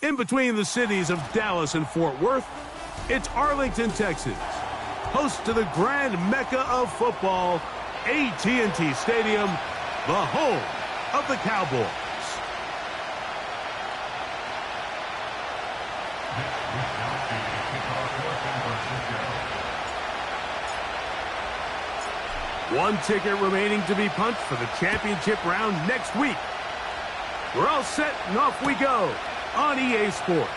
In between the cities of Dallas and Fort Worth, it's Arlington, Texas, host to the grand mecca of football, AT&T Stadium, the home of the Cowboys. One ticket remaining to be punched for the championship round next week. We're all set and off we go on EA Sports.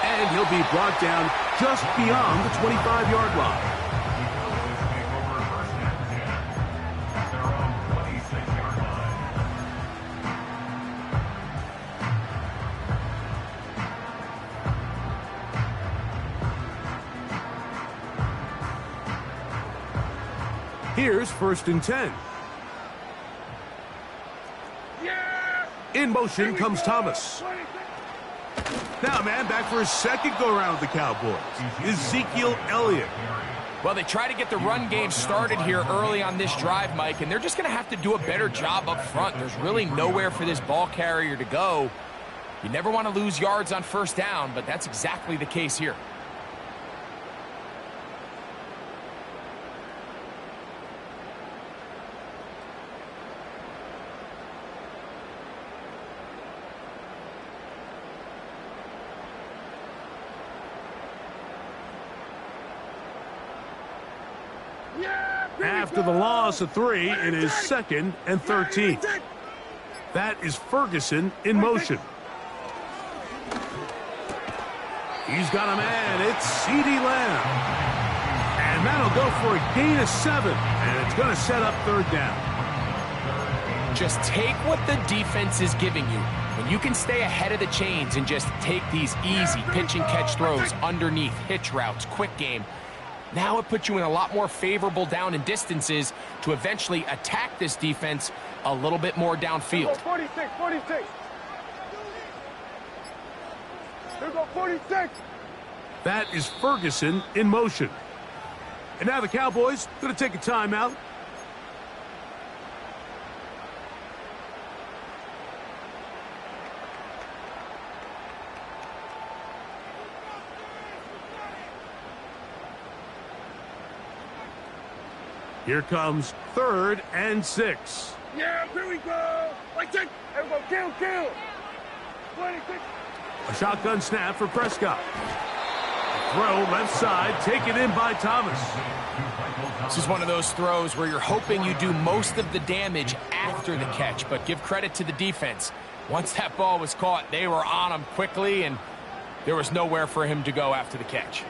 And he'll be brought down just beyond the 25-yard line. Here's 1st and 10. In motion comes Thomas. Now, man, back for his second go-around with the Cowboys. Ezekiel Elliott. Well, they try to get the run game started here early on this drive, Mike, and they're just going to have to do a better job up front. There's really nowhere for this ball carrier to go. You never want to lose yards on 1st down, but that's exactly the case here. After the loss of 3, it is 2nd and 13. That is Ferguson in motion. He's got a man. It's CeeDee Lamb. And that'll go for a gain of 7. And it's going to set up 3rd down. Just take what the defense is giving you. When you can stay ahead of the chains and just take these easy pitch and catch throws underneath, hitch routes, quick game, now it puts you in a lot more favorable down and distances to eventually attack this defense a little bit more downfield. 46. Here go 46. That is Ferguson in motion. And now the Cowboys going to take a timeout. Here comes 3rd and 6. Yeah, here we go. Like that. Here we go. Kill. 26. A shotgun snap for Prescott. Throw left side, taken in by Thomas. This is one of those throws where you're hoping you do most of the damage after the catch, but give credit to the defense. Once that ball was caught, they were on him quickly, and there was nowhere for him to go after the catch.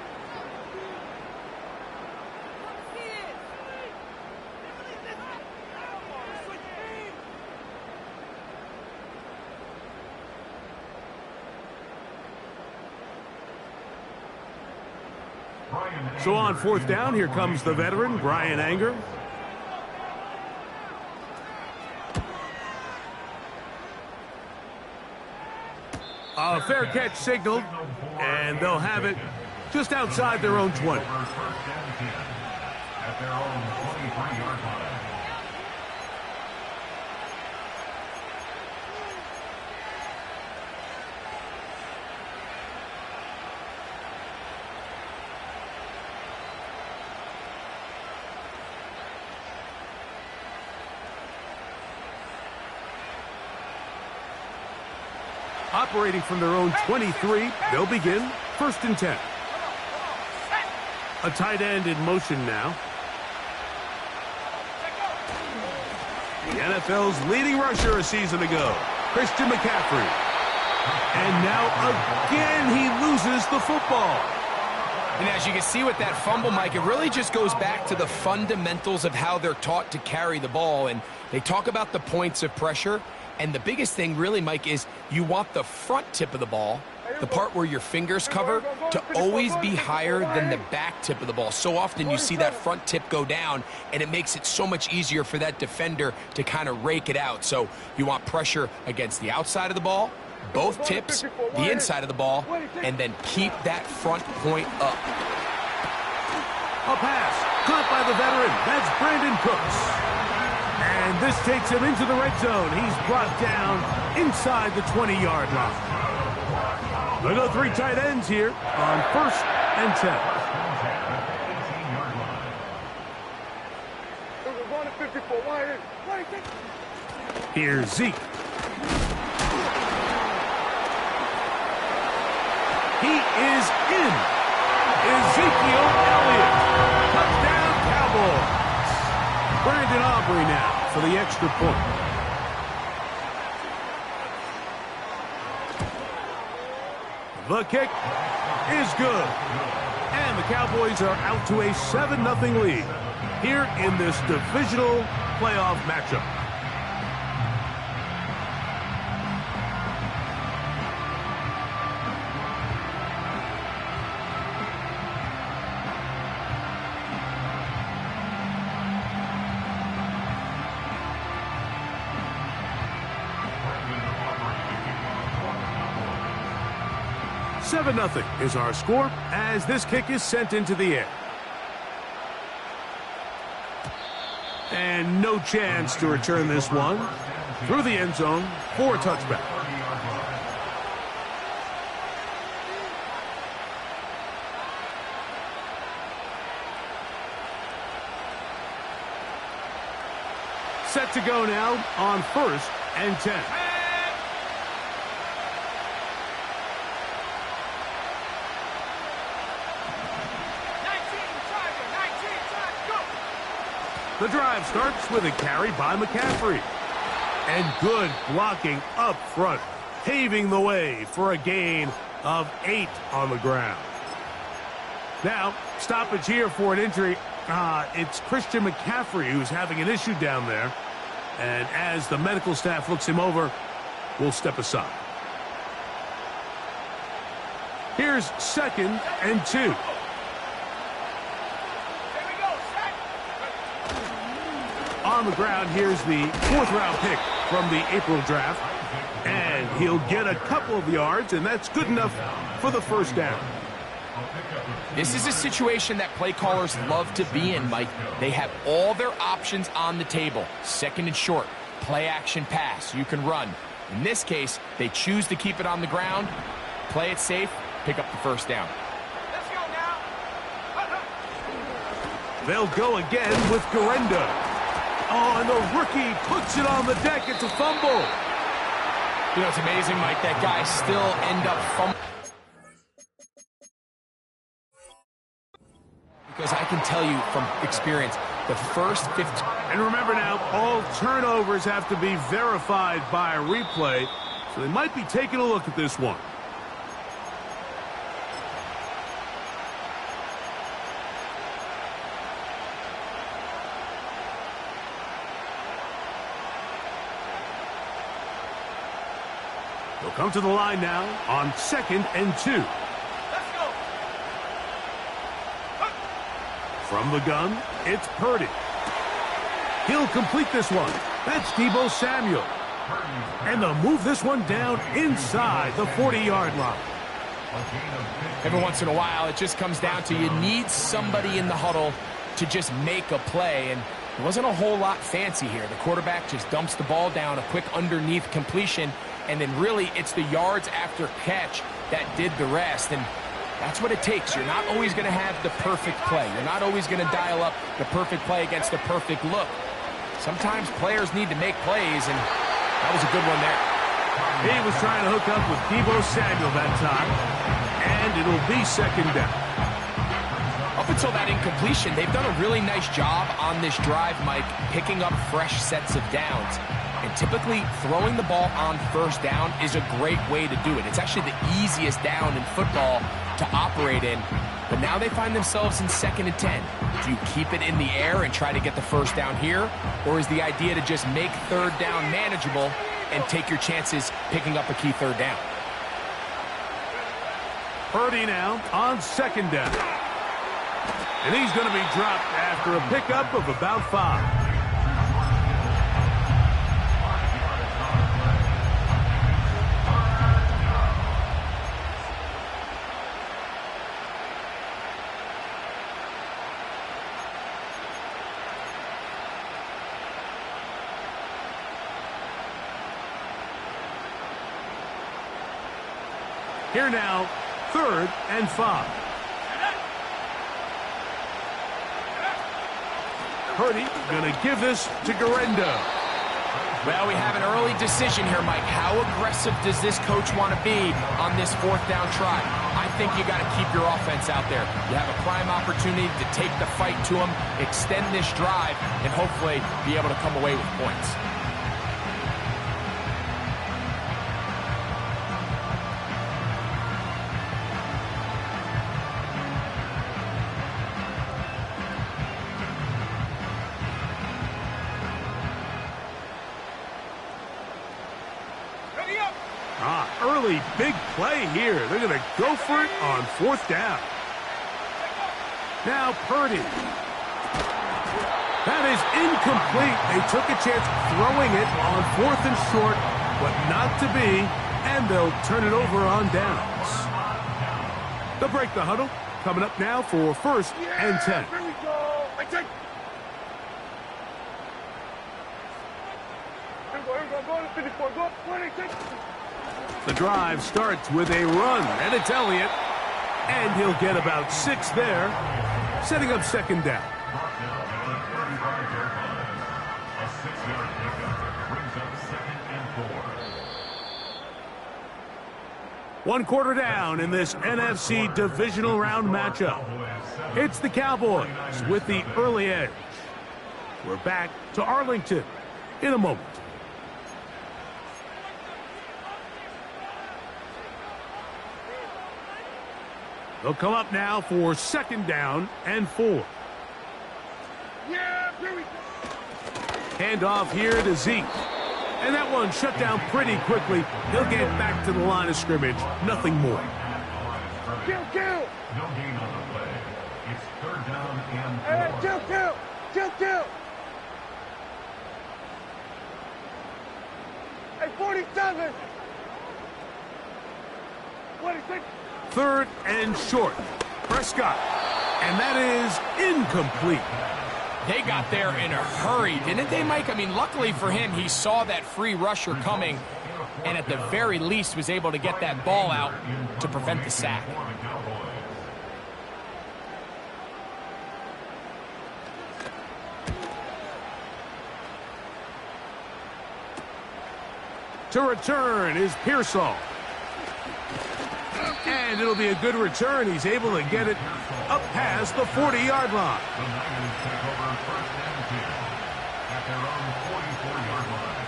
So on 4th down, here comes the veteran, Brian Anger. A fair catch signaled, and they'll have it just outside their own 20. At their own 23-yard line. Operating from their own 23, they'll begin 1st and 10. A tight end in motion now. The NFL's leading rusher a season ago, Christian McCaffrey. And now again he loses the football. And as you can see with that fumble, Mike, it really just goes back to the fundamentals of how they're taught to carry the ball. And they talk about the points of pressure. And the biggest thing really, Mike, is you want the front tip of the ball, the part where your fingers cover, to always be higher than the back tip of the ball. So often you see that front tip go down, and it makes it so much easier for that defender to kind of rake it out. So you want pressure against the outside of the ball, both tips, the inside of the ball, and then keep that front point up. A pass caught by the veteran. That's Brandon Cooks. And this takes him into the red zone. He's brought down inside the 20-yard line. They'll go 3 tight ends here on 1st and 10. Here's Zeke. He is in. Ezekiel Elliott. Touchdown, Cowboys. Brandon Aubrey now for the extra point. The kick is good. And the Cowboys are out to a 7-0 lead here in this divisional playoff matchup. Seven 0 is our score as this kick is sent into the air. And no chance to return this one through the end zone for a touchback. Set to go now on 1st and 10. The drive starts with a carry by McCaffrey. And good blocking up front, paving the way for a gain of 8 on the ground. Now, stoppage here for an injury. It's Christian McCaffrey who's having an issue down there. And as the medical staff looks him over, we'll step aside. Here's 2nd and 2. On the ground, here's the 4th-round pick from the April draft. And he'll get a couple of yards, and that's good enough for the 1st down. This is a situation that play callers love to be in, Mike. They have all their options on the table. 2nd and short, play action pass. You can run. In this case, they choose to keep it on the ground, play it safe, pick up the 1st down. Let's go now. They'll go again with Garenda. Oh, and the rookie puts it on the deck. It's a fumble. You know, it's amazing, Mike. That guy still end up fumbling. Because I can tell you from experience, the first 15... And remember now, all turnovers have to be verified by a replay, so they might be taking a look at this one. They'll come to the line now on 2nd and 2. Let's go. From the gun, it's Purdy. He'll complete this one. That's Deebo Samuel. And they'll move this one down inside the 40-yard line. Every once in a while, it just comes down to you need somebody in the huddle to just make a play. And it wasn't a whole lot fancy here. The quarterback just dumps the ball down, a quick underneath completion. And then really, it's the yards after catch that did the rest. And that's what it takes. You're not always going to have the perfect play. You're not always going to dial up the perfect play against the perfect look. Sometimes players need to make plays, and that was a good one there. He was trying to hook up with Deebo Samuel that time, and it'll be 2nd down. Up until that incompletion, they've done a really nice job on this drive, Mike, picking up fresh sets of downs. And typically, throwing the ball on 1st down is a great way to do it. It's actually the easiest down in football to operate in. But now they find themselves in 2nd and 10. Do you keep it in the air and try to get the 1st down here? Or is the idea to just make 3rd down manageable and take your chances picking up a key 3rd down? Purdy now on 2nd down. And he's going to be dropped after a pickup of about 5. Here now, 3rd and 5. Purdy going to give this to Garendo. Well, we have an early decision here, Mike. How aggressive does this coach want to be on this 4th down try? I think you got to keep your offense out there. You have a prime opportunity to take the fight to them, extend this drive, and hopefully be able to come away with points. Early big play here. They're going to go for it on 4th down. Now Purdy. That is incomplete. They took a chance throwing it on 4th and short, but not to be, and they'll turn it over on downs. They'll break the huddle. Coming up now for 1st and 10. Here we go. Here we go. Go to 54. Go 26. The drive starts with a run, and it's Elliott. And he'll get about 6 there, setting up 2nd down. One quarter down in this NFC divisional round matchup. It's the Cowboys with the early edge. We're back to Arlington in a moment. They'll come up now for 2nd down and 4. Yeah, here we go. Handoff here to Zeke. And that one shut down pretty quickly. He'll get back to the line of scrimmage. Nothing more. Kill. No gain on the play. It's 3rd down and 4. Kill. Hey, 47. 26. 3rd and short. Prescott. And that is incomplete. They got there in a hurry, didn't they, Mike? I mean, luckily for him, he saw that free rusher coming and at the very least was able to get that ball out to prevent the sack. To return is Pearsall. And it'll be a good return. He's able to get it up past the 40-yard line. The Niners take over 1st and 10 at their own 44-yard line.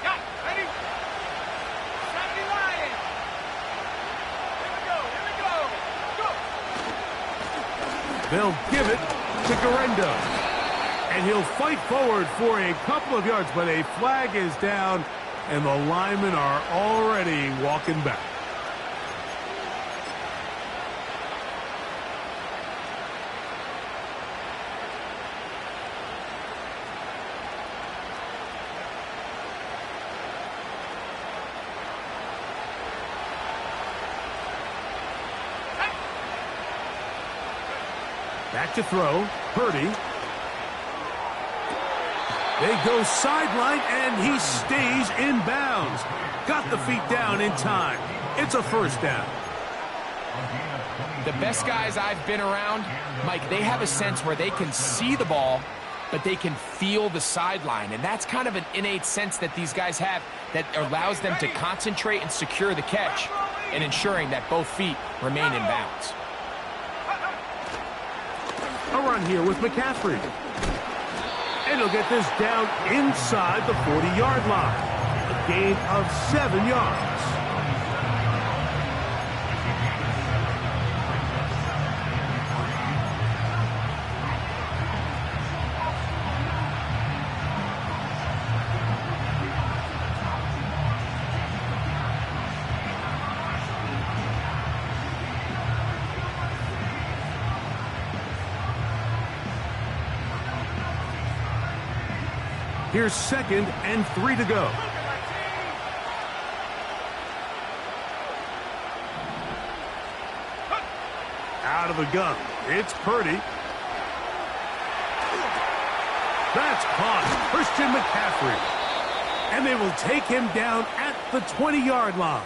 Got ready. Saturday Lion. Here we go. Go. They'll give it to Garendo. And he'll fight forward for a couple of yards, but a flag is down, and the linemen are already walking back. Back to throw, Purdy. They go sideline, and he stays in bounds. Got the feet down in time. It's a 1st down. The best guys I've been around, Mike, they have a sense where they can see the ball, but they can feel the sideline. And that's kind of an innate sense that these guys have that allows them to concentrate and secure the catch and ensuring that both feet remain in bounds. A run here with McCaffrey. And he'll get this down inside the 40-yard line. A gain of 7 yards. Here's 2nd and 3 to go. Out of the gun. It's Purdy. It's caught. Christian McCaffrey. And they will take him down at the 20-yard line.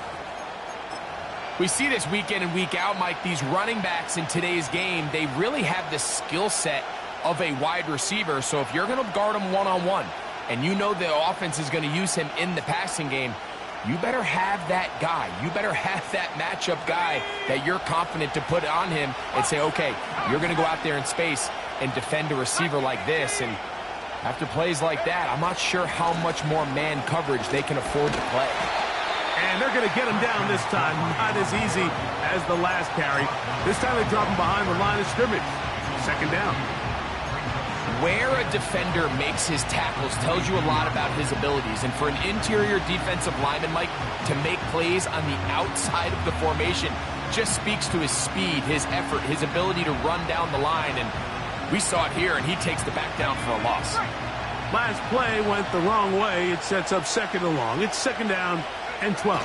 We see this week in and week out, Mike. These running backs in today's game, they really have the skill set of a wide receiver. So if you're going to guard him one-on-one and you know the offense is going to use him in the passing game, you better have that guy. You better have that matchup guy that you're confident to put on him and say, okay, you're going to go out there in space and defend a receiver like this. And after plays like that, I'm not sure how much more man coverage they can afford to play. And they're going to get him down this time. Not as easy as the last carry. This time they drop him behind the line of scrimmage. Second down. Where a defender makes his tackles tells you a lot about his abilities. And for an interior defensive lineman, Mike, to make plays on the outside of the formation just speaks to his speed, his effort, his ability to run down the line. And we saw it here, and he takes the back down for a loss. Last play went the wrong way. It sets up second and long. It's second down and 12.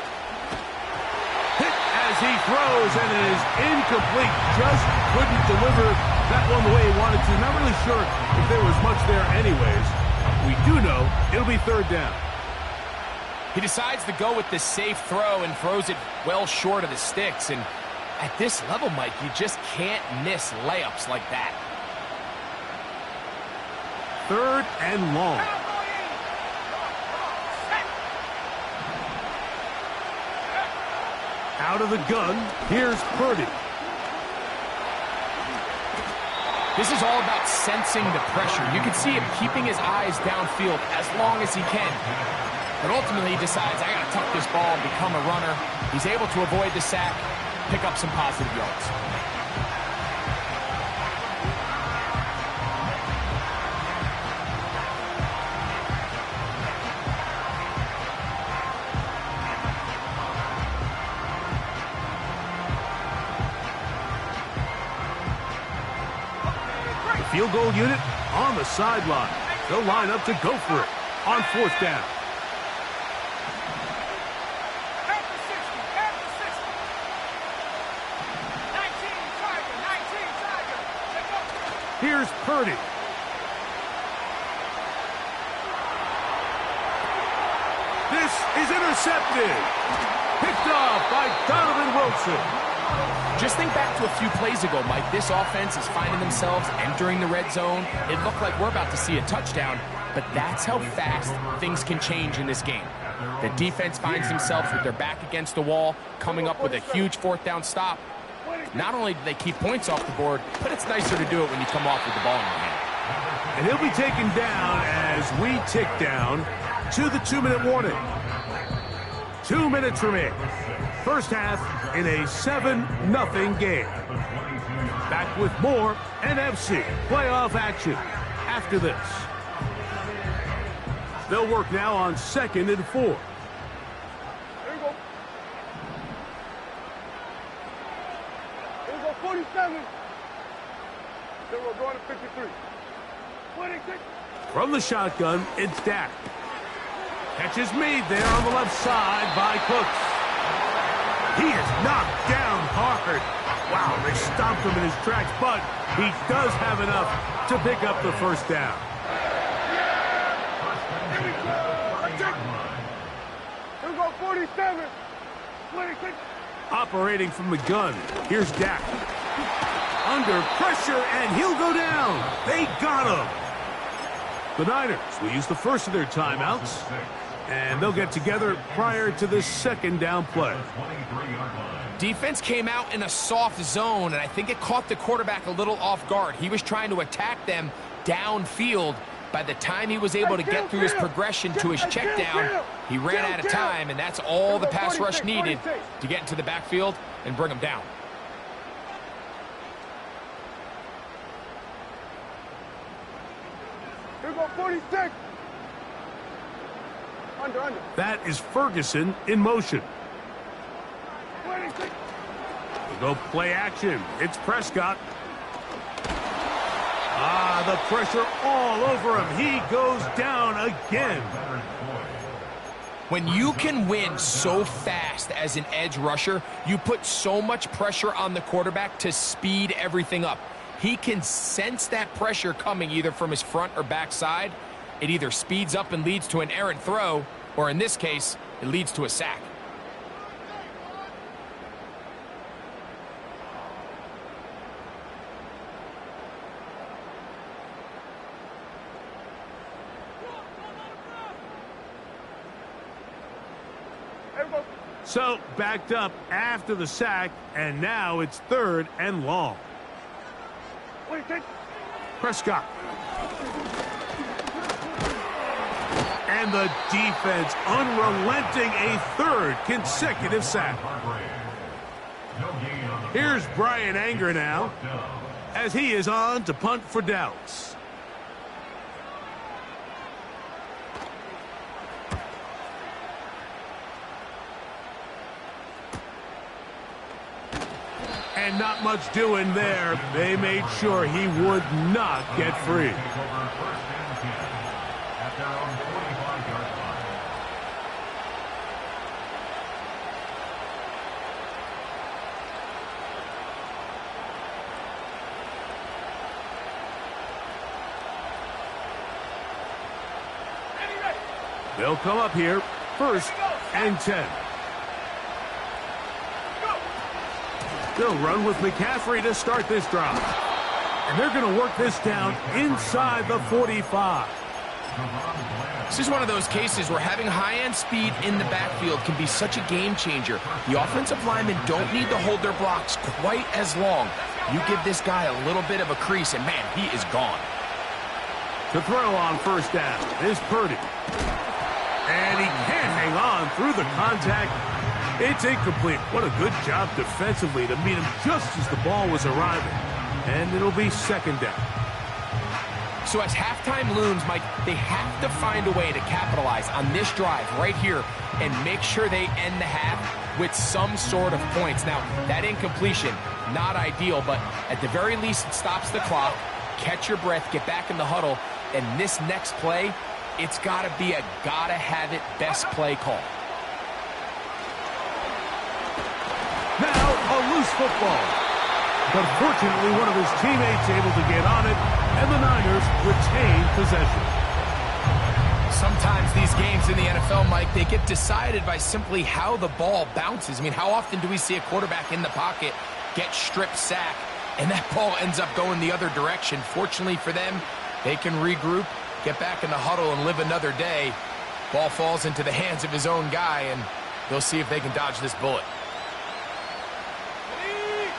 Hit as he throws, and it is incomplete. Just couldn't deliver that one the way he wanted to. Not really sure if there was much there anyways. We do know it'll be third down. He decides to go with the safe throw and throws it well short of the sticks. And at this level, Mike, you just can't miss layups like that. Third and long. Out of the gun, here's Purdy. This is all about sensing the pressure. You can see him keeping his eyes downfield as long as he can. But ultimately he decides, I got to tuck this ball and become a runner. He's able to avoid the sack, pick up some positive yards. Field goal unit on the sideline. They'll line up to go for it on fourth down. Here's Purdy. This is intercepted. Picked off by Donovan Wilson. Just think back to a few plays ago, Mike. This offense is finding themselves entering the red zone. It looked like we're about to see a touchdown, but that's how fast things can change in this game. The defense finds themselves with their back against the wall, coming up with a huge fourth down stop. Not only do they keep points off the board, but it's nicer to do it when you come off with the ball in your hand. And he'll be taken down as we tick down to the 2-minute warning. 2 minutes remain. First half in a 7-0 game. Back with more NFC playoff action after this. They'll work now on 2nd and 4. There you go. There you go, 47. Then we're going to 53. 26. From the shotgun, it's Dak. Catch is made there on the left side by Cooks. He is knocked down hard. Wow, they stomped him in his tracks, but he does have enough to pick up the first down. Here we go, 47. 26. Operating from the gun, here's Dak. Under pressure, and he'll go down. They got him. The Niners will use the first of their timeouts, and they'll get together prior to this second down play. Defense came out in a soft zone, and I think it caught the quarterback a little off guard. He was trying to attack them downfield. By the time he was able to get through his progression to his check down, he ran out of time, and that's all the pass rush needed to get into the backfield and bring him down. Here we go, 46. Under. That is Ferguson in motion. 26. We'll go play action. It's Prescott. The pressure all over him. He goes down again. When you can win so fast as an edge rusher, you put so much pressure on the quarterback to speed everything up. He can sense that pressure coming either from his front or back side, it either speeds up and leads to an errant throw, or in this case, it leads to a sack. So, backed up after the sack, and now it's 3rd and long. Prescott. And the defense unrelenting, a 3rd consecutive sack. Here's Brian Anger now, as he is on to punt for Dallas. And not much doing there. They made sure he would not get free. They'll come up here, 1st and 10. They'll run with McCaffrey to start this drive. And they're going to work this down inside the 45. This is one of those cases where having high-end speed in the backfield can be such a game changer. The offensive linemen don't need to hold their blocks quite as long. You give this guy a little bit of a crease, and man, he is gone. To throw on 1st down is Purdy. And he can't hang on through the contact. It's incomplete. What a good job defensively to meet him just as the ball was arriving. And it'll be 2nd down. So as halftime looms, Mike, they have to find a way to capitalize on this drive right here and make sure they end the half with some sort of points. Now, that incompletion, not ideal, but at the very least, it stops the clock. Catch your breath, get back in the huddle, and this next play, it's got to be a gotta-have-it best play call. Now, a loose football. But fortunately, one of his teammates able to get on it, and the Niners retain possession. Sometimes these games in the NFL, Mike, they get decided by simply how the ball bounces. I mean, how often do we see a quarterback in the pocket get strip sack, and that ball ends up going the other direction? Fortunately for them, they can regroup, get back in the huddle, and live another day. Ball falls into the hands of his own guy, and they'll see if they can dodge this bullet.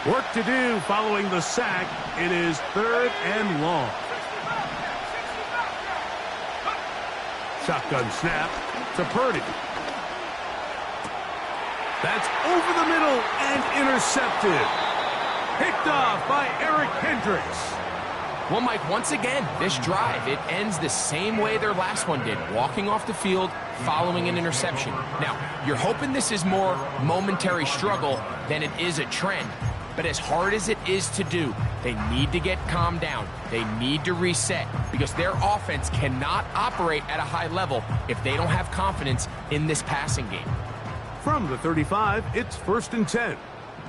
Work to do following the sack. It is 3rd and long. Shotgun snap to Purdy. That's over the middle and intercepted. Picked off by Eric Hendricks. Well, Mike, once again, this drive, it ends the same way their last one did, walking off the field following an interception. Now, you're hoping this is more momentary struggle than it is a trend. But as hard as it is to do, they need to get calmed down. They need to reset because their offense cannot operate at a high level if they don't have confidence in this passing game. From the 35, it's 1st and 10. Here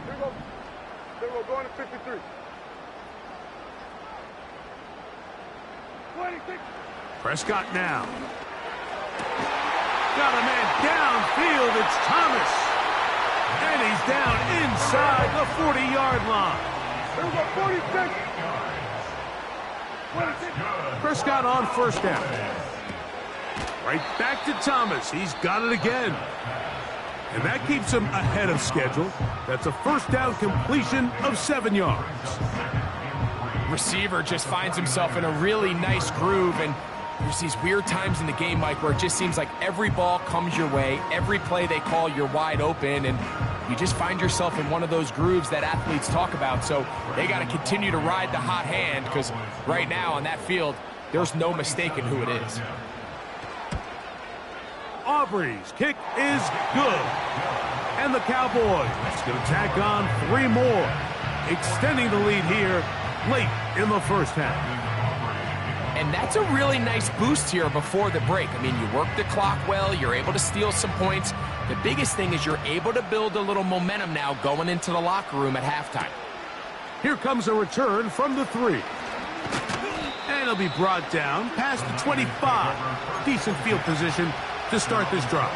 we go. Going to 53. 26. Prescott now. Got a man downfield. It's Thomas. And he's down inside the 40-yard line. Here we go, 46. 26. Prescott on 1st down. Right back to Thomas. He's got it again. And that keeps him ahead of schedule. That's a 1st down completion of 7 yards. Receiver just finds himself in a really nice groove, and there's these weird times in the game, Mike, where it just seems like every ball comes your way, every play they call, you're wide open, and you just find yourself in one of those grooves that athletes talk about. So they got to continue to ride the hot hand because right now on that field, there's no mistaking who it is. Aubrey's kick is good. And the Cowboys going to tack on 3 more, extending the lead here late in the 1st half. And that's a really nice boost here before the break. I mean, you work the clock well, you're able to steal some points. The biggest thing is you're able to build a little momentum now going into the locker room at halftime. Here comes a return from the 3. And he'll be brought down past the 25. Decent field position to start this drive.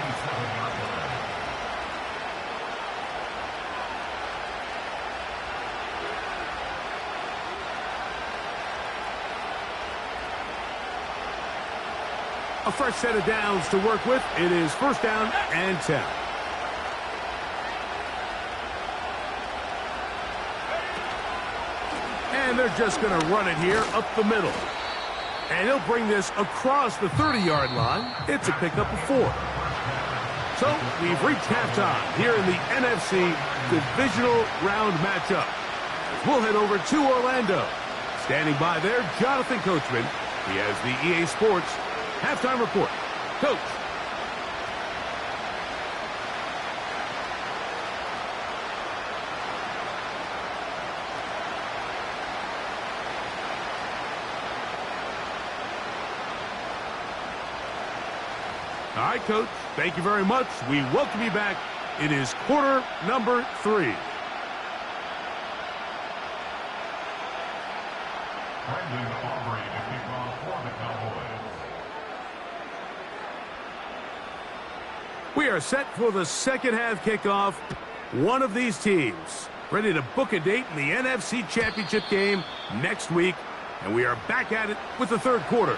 A fresh set of downs to work with. It is first down and 10. And they're just going to run it here up the middle. And he'll bring this across the 30-yard line. It's a pickup of 4. So we've reached halftime here in the NFC divisional round matchup. We'll head over to Orlando. Standing by there, Jonathan Coachman. He has the EA Sports halftime report. Coach. All right, Coach. Thank you very much. We welcome you back. It is quarter number 3. Brendan Aubrey to kick off for the Cowboys. We are set for the second half kickoff. One of these teams ready to book a date in the NFC Championship game next week. And we are back at it with the third quarter.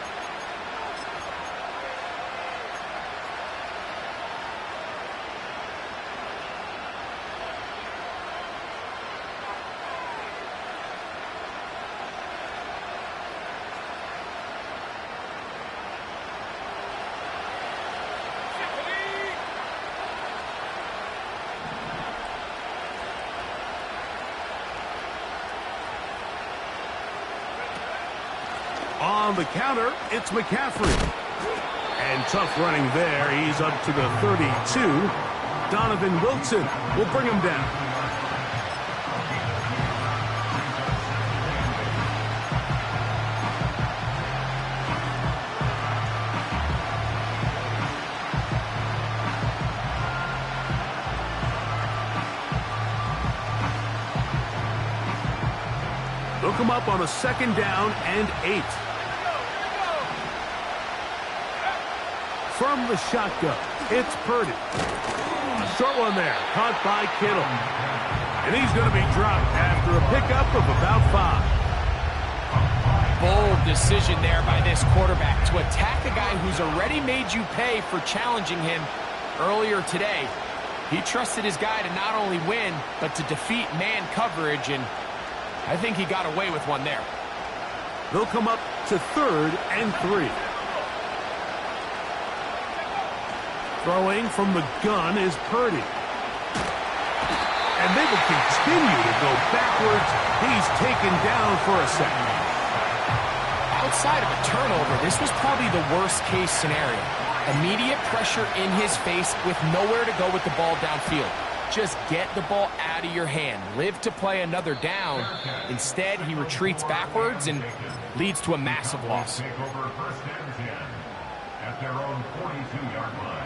On the counter, it's McCaffrey. And tough running there. He's up to the 32. Donovan Wilson will bring him down. They'll come up on a second down and 8. From the shotgun, it's Purdy. A short one there, caught by Kittle. And he's going to be dropped after a pickup of about 5. Bold decision there by this quarterback to attack a guy who's already made you pay for challenging him earlier today. He trusted his guy to not only win, but to defeat man coverage, and I think he got away with one there. They'll come up to third and 3. Throwing from the gun is Purdy. And they will continue to go backwards. He's taken down for a second. Outside of a turnover, this was probably the worst-case scenario. Immediate pressure in his face with nowhere to go with the ball downfield. Just get the ball out of your hand. Live to play another down. Instead, he retreats backwards and leads to a massive loss. Take over first and 10 at their own 42-yard line.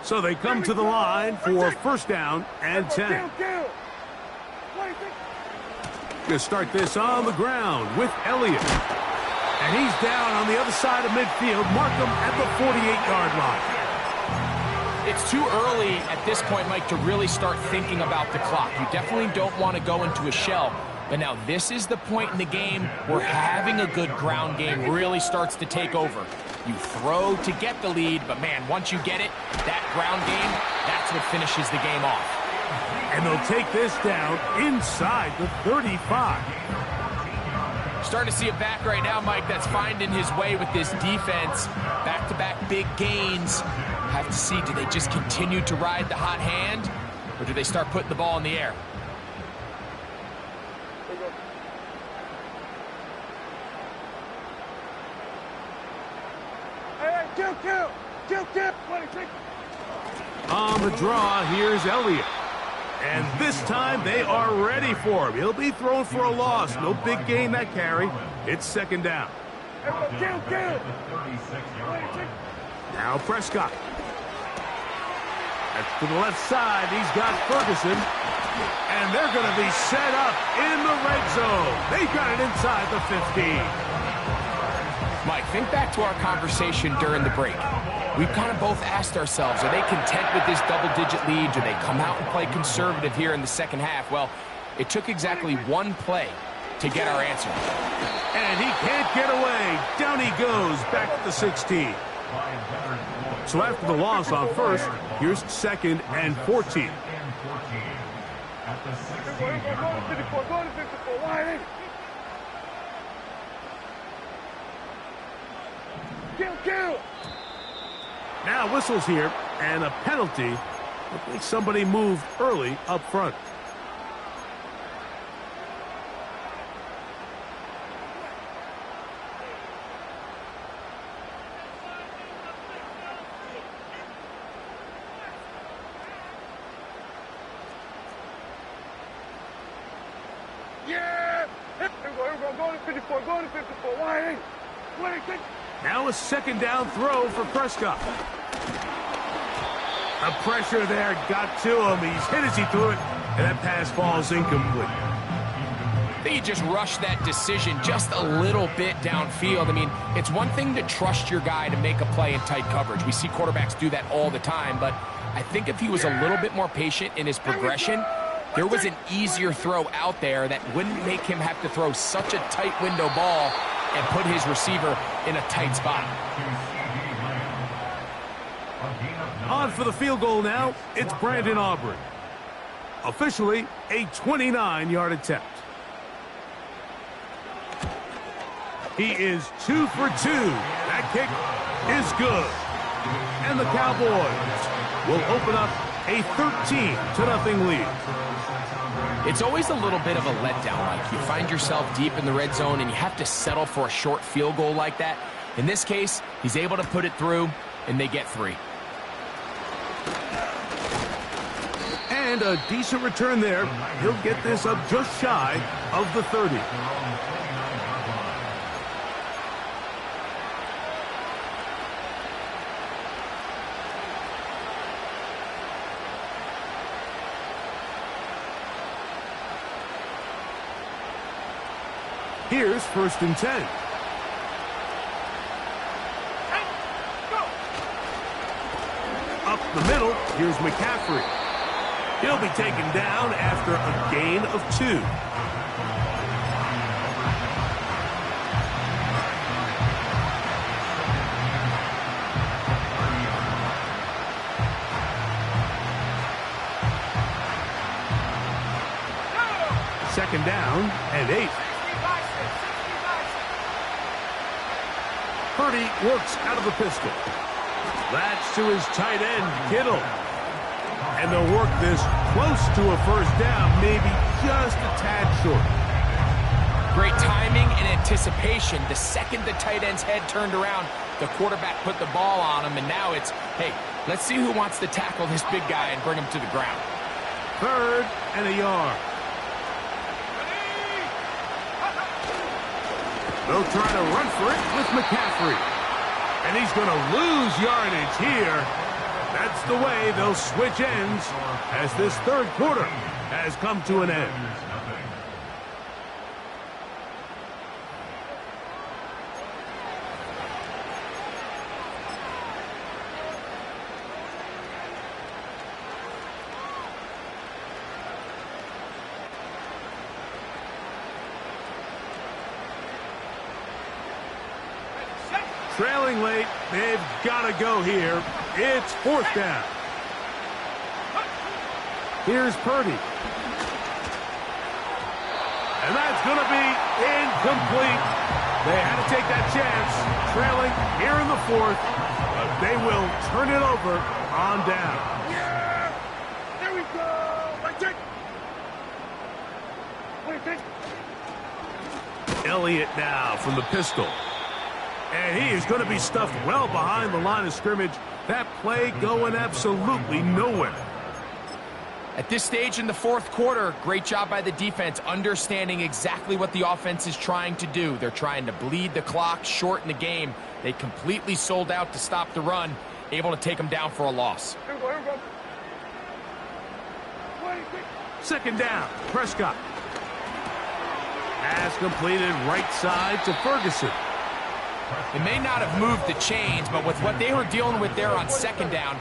So they come to the line for first down and 10. Going to start this on the ground with Elliott. And he's down on the other side of midfield. Mark him at the 48-yard line. It's too early at this point, Mike, to really start thinking about the clock. You definitely don't want to go into a shell. But now this is the point in the game where having a good ground game really starts to take over. You throw to get the lead, but man, once you get it, that ground game, that's what finishes the game off. And they'll take this down inside the 35. Starting to see a back right now, Mike, that's finding his way with this defense. Back-to-back big gains. Have to see, do they just continue to ride the hot hand, or do they start putting the ball in the air? Kill. On the draw, here's Elliott. And this time they are ready for him. He'll be thrown for a loss. No big gain that carry. It's second down. Kill. Now Prescott. That's to the left side. He's got Ferguson. And they're going to be set up in the red zone. They've got it inside the 15. Mike, think back to our conversation during the break. We've kind of both asked ourselves, are they content with this double-digit lead? Do they come out and play conservative here in the second half? Well, it took exactly one play to get our answer. And he can't get away. Down he goes, back to the 16. So after the loss on first, here's second and 14. Kill. Now whistles here, and a penalty. I think somebody moved early up front. Yeah! Here we go. Go to 54. Wide. Now a second down throw for Prescott. The pressure there got to him. He's hit as he threw it, and that pass falls incomplete. I think he just rushed that decision just a little bit downfield. I mean, it's one thing to trust your guy to make a play in tight coverage. We see quarterbacks do that all the time, but I think if he was a little bit more patient in his progression, there was an easier throw out there that wouldn't make him have to throw such a tight window ball and put his receiver in a tight spot. On for the field goal now, it's Brandon Aubrey. Officially a 29-yard attempt. He is 2 for 2. That kick is good. And the Cowboys will open up a 13-0 lead. It's always a little bit of a letdown. Like you find yourself deep in the red zone and you have to settle for a short field goal like that. In this case, he's able to put it through, and they get 3. And a decent return there. He'll get this up just shy of the 30. Here's 1st and 10. Up the middle, here's McCaffrey. He'll be taken down after a gain of 2. Second down and 8. Purdy works out of the pistol. That's to his tight end, Kittle. And they'll work this close to a first down, maybe just a tad short. Great timing and anticipation. The second the tight end's head turned around, the quarterback put the ball on him, and now it's, hey, let's see who wants to tackle this big guy and bring him to the ground. 3rd and a yard. They'll try to run for it with McCaffrey. And he's going to lose yardage here. That's the way they'll switch ends as this third quarter has come to an end. Trailing late, they've got to go here. It's 4th down. Here's Purdy. And that's going to be incomplete. They had to take that chance, trailing here in the 4th, but they will turn it over on down. Yeah! There we go! Elliott now from the pistol. And he is going to be stuffed well behind the line of scrimmage. That play going absolutely nowhere. At this stage in the fourth quarter, great job by the defense, understanding exactly what the offense is trying to do. They're trying to bleed the clock, shorten the game. They completely sold out to stop the run, able to take them down for a loss. Here we go, here we go. Second down, Prescott. Pass completed right side to Ferguson. It may not have moved the chains, but with what they were dealing with there on second down,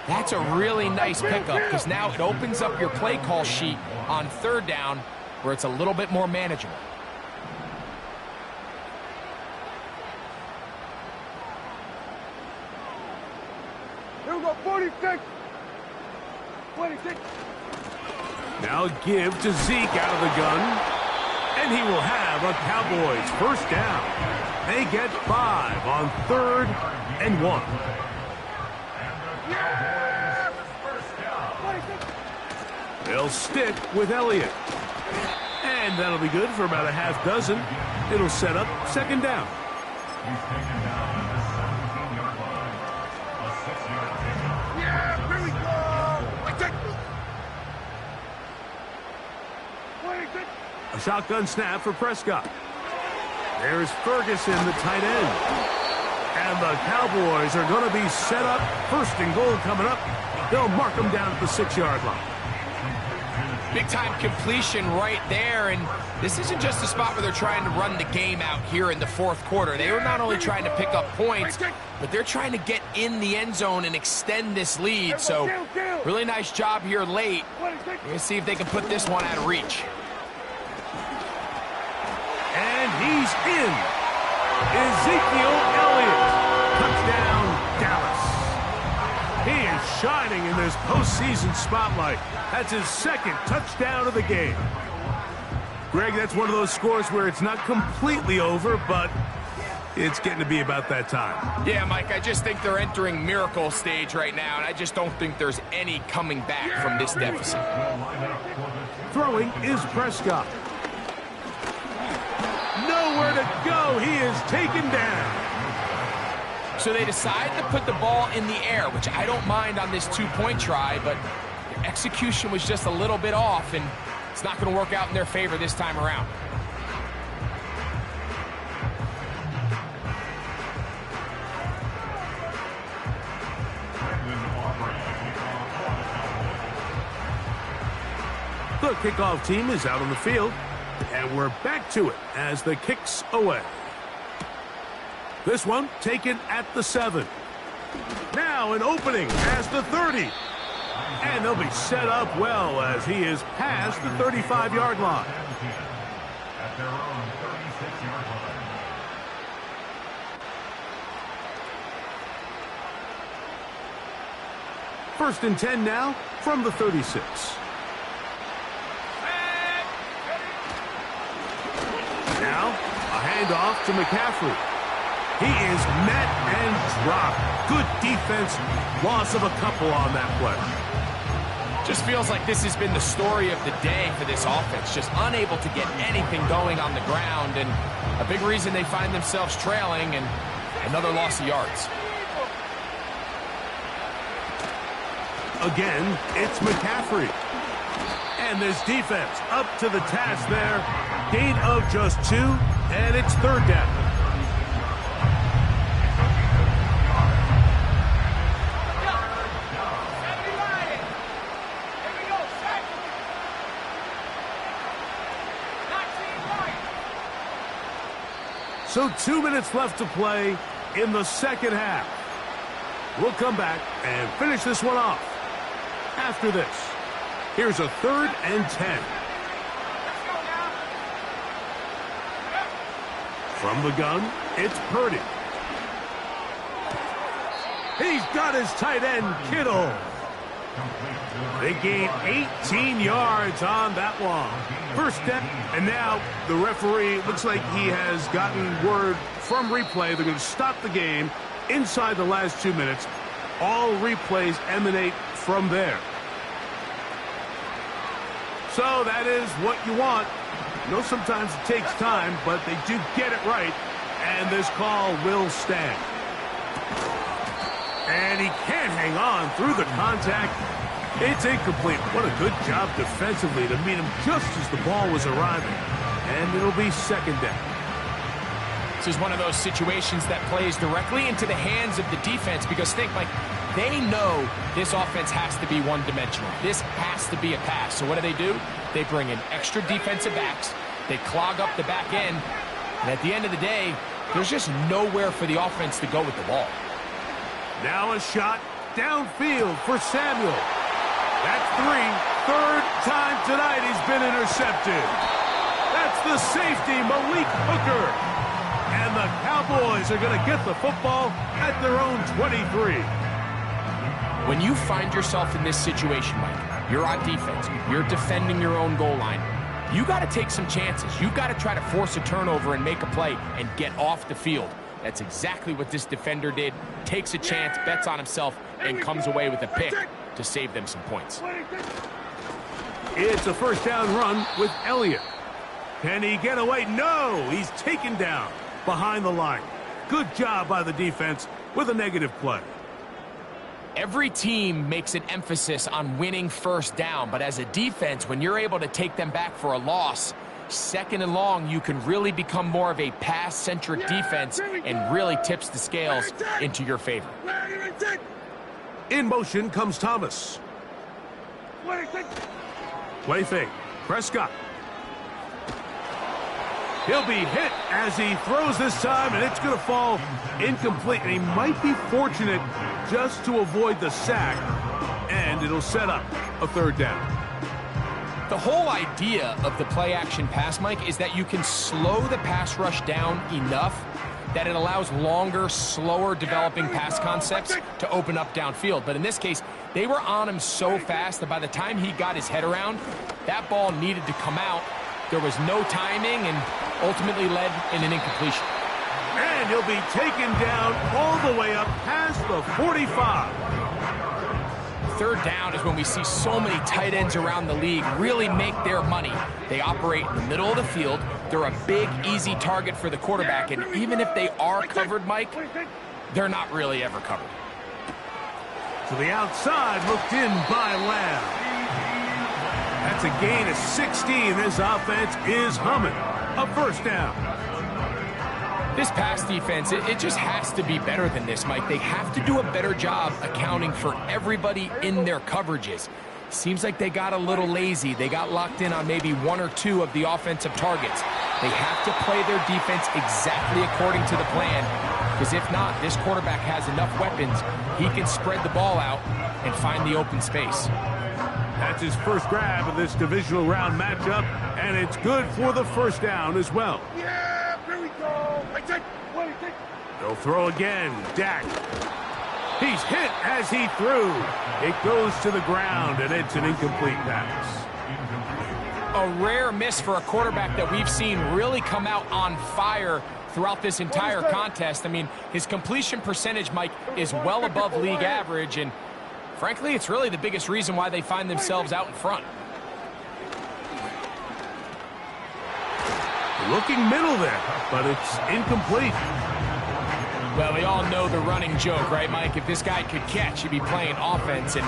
that's a really nice pickup because now it opens up your play call sheet on third down where it's a little bit more manageable. Here we go, 46. 26. Now give to Zeke out of the gun. And he will have a Cowboys first down. They get 5 on 3rd and 1. They'll stick with Elliott. And that'll be good for about a half dozen. It'll set up second down. He's taken down at the 17-yard line. A 6-yard pickup. Yeah, here we go. I take. 26. A shotgun snap for Prescott. There's Ferguson, the tight end. And the Cowboys are going to be set up. First and goal coming up. They'll mark them down at the 6-yard line. Big-time completion right there, and this isn't just a spot where they're trying to run the game out here in the fourth quarter. They were not only trying to pick up points, but they're trying to get in the end zone and extend this lead. So really nice job here late. Let's see if they can put this one out of reach. And he's in. Ezekiel Elliott. Touchdown, Dallas. He is shining in this postseason spotlight. That's his second touchdown of the game. Greg, that's one of those scores where it's not completely over, but it's getting to be about that time. Yeah, Mike, I just think they're entering miracle stage right now, and I just don't think there's any coming back from this deficit. Throwing is Prescott. Nowhere to go. He is taken down. So they decide to put the ball in the air, which I don't mind on this two-point try, but their execution was just a little bit off, and it's not going to work out in their favor this time around. The kickoff team is out on the field, and we're back to it as the kick's away. This one taken at the 7. Now an opening as the 30. And they'll be set up well as he is past the 35-yard line. At their own 36-yard line. First and 10 now from the 36. Now a handoff to McCaffrey. He is met and dropped. Good defense. Loss of a couple on that play. Just feels like this has been the story of the day for this offense. Just unable to get anything going on the ground. And a big reason they find themselves trailing and another loss of yards. Again, it's McCaffrey. And this defense up to the task there. Gain of just 2, and it's third down. So 2 minutes left to play in the second half. We'll come back and finish this one off after this. Here's a 3rd and 10. From the gun, it's Purdy. He's got his tight end, Kittle. They gain 18 yards on that one. First step, and now the referee looks like he has gotten word from replay. They're going to stop the game inside the last 2 minutes. All replays emanate from there. So that is what you want. You know, sometimes it takes time, but they do get it right, and this call will stand. And he can't hang on through the contact. It's incomplete. What a good job defensively to meet him just as the ball was arriving. And it'll be second down. This is one of those situations that plays directly into the hands of the defense because think, like, they know this offense has to be one-dimensional. This has to be a pass. So what do? They bring in extra defensive backs. They clog up the back end. And at the end of the day, there's just nowhere for the offense to go with the ball. Now a shot downfield for Samuel. That's third time tonight he's been intercepted. That's the safety, Malik Hooker. And the Cowboys are going to get the football at their own 23. When you find yourself in this situation, Mike, you're on defense, you're defending your own goal line, you got to take some chances. You got to try to force a turnover and make a play and get off the field. That's exactly what this defender did. Takes a chance, bets on himself, and comes away with a pick to save them some points. It's a first down run with Elliott. Can he get away? No, he's taken down behind the line. Good job by the defense with a negative play. Every team makes an emphasis on winning first down, but as a defense, when you're able to take them back for a loss, second and long, you can really become more of a pass-centric defense and really tips the scales into your favor. In motion comes Thomas. Play fake. Prescott. He'll be hit as he throws this time, and it's going to fall incomplete. And he might be fortunate just to avoid the sack, and it'll set up a third down. The whole idea of the play-action pass, Mike, is that you can slow the pass rush down enough that it allows longer, slower developing pass concepts to open up downfield. But in this case, they were on him so fast that by the time he got his head around, that ball needed to come out. There was no timing and ultimately led in an incompletion. And he'll be taken down all the way up past the 45. Third down is when we see so many tight ends around the league really make their money. They operate in the middle of the field. They're a big, easy target for the quarterback. And even if they are covered, Mike, they're not really ever covered. To the outside, looked in by Lamb. That's a gain of 16. This offense is humming. A first down. This pass defense, it just has to be better than this, Mike. They have to do a better job accounting for everybody in their coverages. Seems like they got a little lazy. They got locked in on maybe one or two of the offensive targets. They have to play their defense exactly according to the plan, because if not, this quarterback has enough weapons. He can spread the ball out and find the open space. That's his first grab of this divisional round matchup, and it's good for the first down as well. Yeah, here we go. They'll throw again. Dak. He's hit as he threw. It goes to the ground, and it's an incomplete pass. A rare miss for a quarterback that we've seen really come out on fire throughout this entire contest. I mean, his completion percentage, Mike, is well above league average, and frankly, it's really the biggest reason why they find themselves out in front. Looking middle there, but it's incomplete. Well, we all know the running joke, right, Mike? If this guy could catch, he'd be playing offense. And,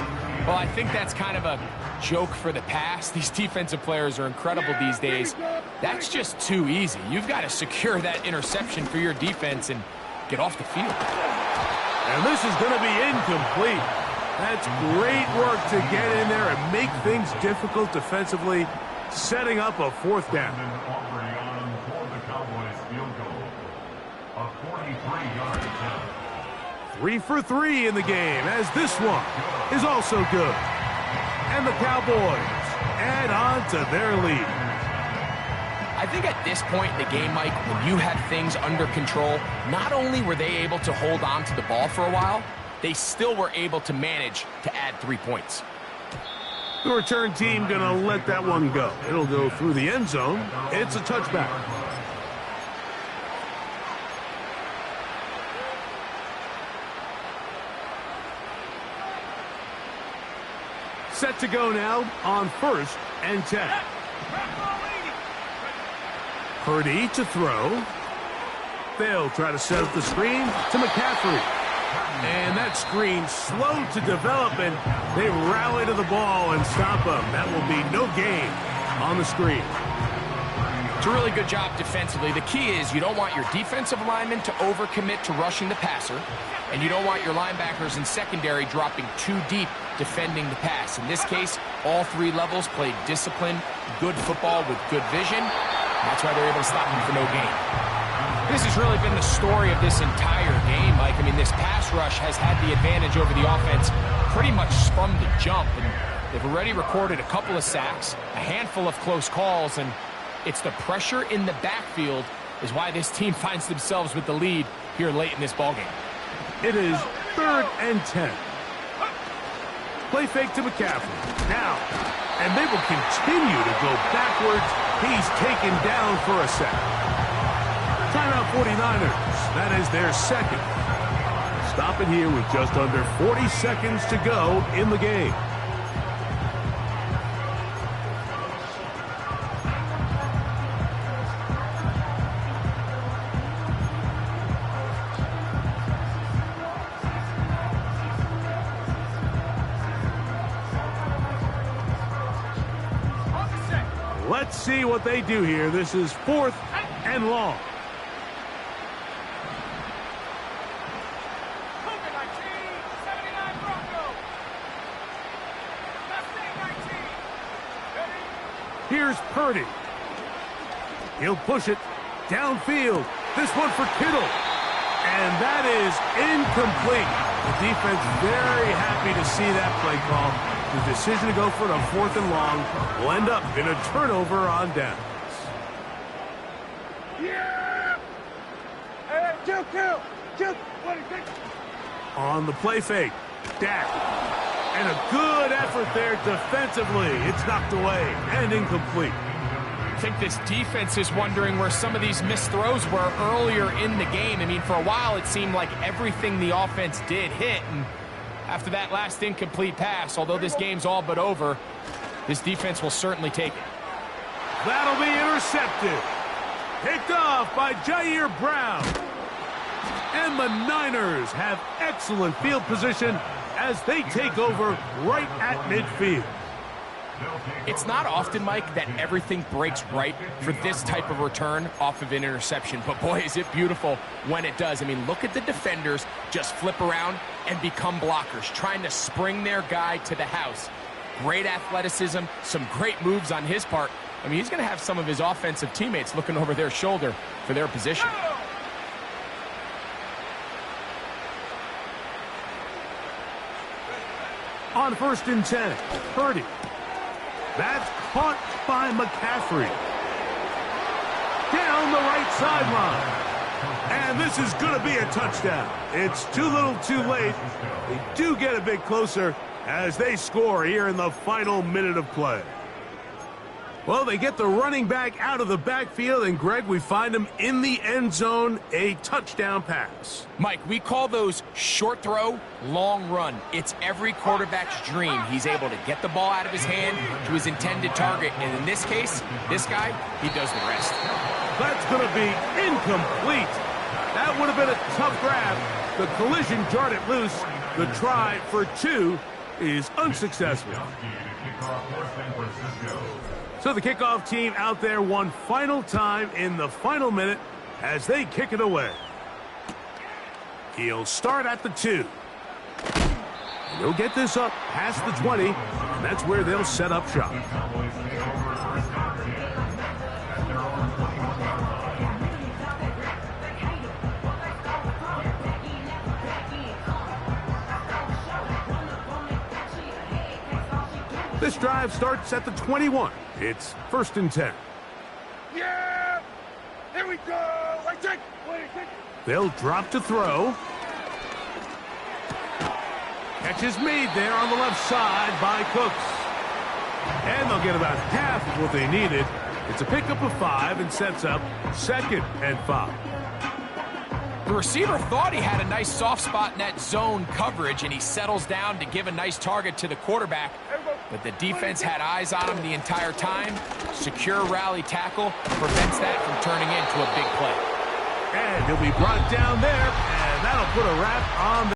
well, I think that's kind of a joke for the pass. These defensive players are incredible these days. That's just too easy. You've got to secure that interception for your defense and get off the field. And this is going to be incomplete. That's great work to get in there and make things difficult defensively, setting up a fourth down. 3 for 3 in the game, as this one is also good. And the Cowboys add on to their lead. I think at this point in the game, Mike, when you had things under control, not only were they able to hold on to the ball for a while, they still were able to manage to add 3 points. The return team going to let that one go. It'll go through the end zone. It's a touchback. Set to go now on 1st and 10. Purdy to throw. They'll try to set up the screen to McCaffrey. And that screen slowed to develop, and they rally to the ball and stop them. That will be no gain on the screen. It's a really good job defensively. The key is you don't want your defensive linemen to overcommit to rushing the passer, and you don't want your linebackers in secondary dropping too deep defending the pass. In this case, all three levels played disciplined, good football with good vision. That's why they're able to stop them for no gain. This has really been the story of this entire game, Mike. I mean, this pass rush has had the advantage over the offense pretty much from the jump, and they've already recorded a couple of sacks, a handful of close calls, and it's the pressure in the backfield is why this team finds themselves with the lead here late in this ballgame. It is 3rd and 10. Play fake to McCaffrey. Now, and they will continue to go backwards. He's taken down for a sack. Timeout 49ers. That is their second. Stop it here with just under 40 seconds to go in the game. Let's see what they do here. This is 4th and long. Here's Purdy. He'll push it downfield. This one for Kittle. And that is incomplete. The defense very happy to see that play call. The decision to go for it on 4th and long will end up in a turnover on downs. Yeah! Hey, kill! On the play fake, Dak. And a good effort there defensively. It's knocked away and incomplete. I think this defense is wondering where some of these missed throws were earlier in the game. I mean, for a while it seemed like everything the offense did hit, and after that last incomplete pass, although this game's all but over, this defense will certainly take it. That'll be intercepted. Picked off by Jair Brown. And the Niners have excellent field position as they take over right at midfield. It's not often, Mike, that everything breaks right for this type of return off of an interception. But boy, is it beautiful when it does. I mean, look at the defenders just flip around and become blockers, trying to spring their guy to the house. Great athleticism, some great moves on his part. I mean, he's going to have some of his offensive teammates looking over their shoulder for their position. On 1st and 10, Purdy. That's caught by McCaffrey. Down the right sideline. And this is going to be a touchdown. It's too little too late. They do get a bit closer as they score here in the final minute of play. Well, they get the running back out of the backfield, and Greg, we find him in the end zone, a touchdown pass. Mike, we call those short throw, long run. It's every quarterback's dream. He's able to get the ball out of his hand to his intended target, and in this case, this guy, he does the rest. That's going to be incomplete. That would have been a tough grab. The collision jarred it loose. The try for 2 is unsuccessful. So the kickoff team out there one final time in the final minute as they kick it away. He'll start at the 2. He'll get this up past the 20, and that's where they'll set up shop. This drive starts at the 21. It's 1st and 10. Yeah! Here we go! They'll drop to throw. Catch is made there on the left side by Cooks. And they'll get about half of what they needed. It's a pickup of 5 and sets up 2nd and 5. The receiver thought he had a nice soft spot in that zone coverage, and he settles down to give a nice target to the quarterback. But the defense had eyes on him the entire time. Secure rally tackle prevents that from turning into a big play. And he'll be brought down there, and that'll put a wrap on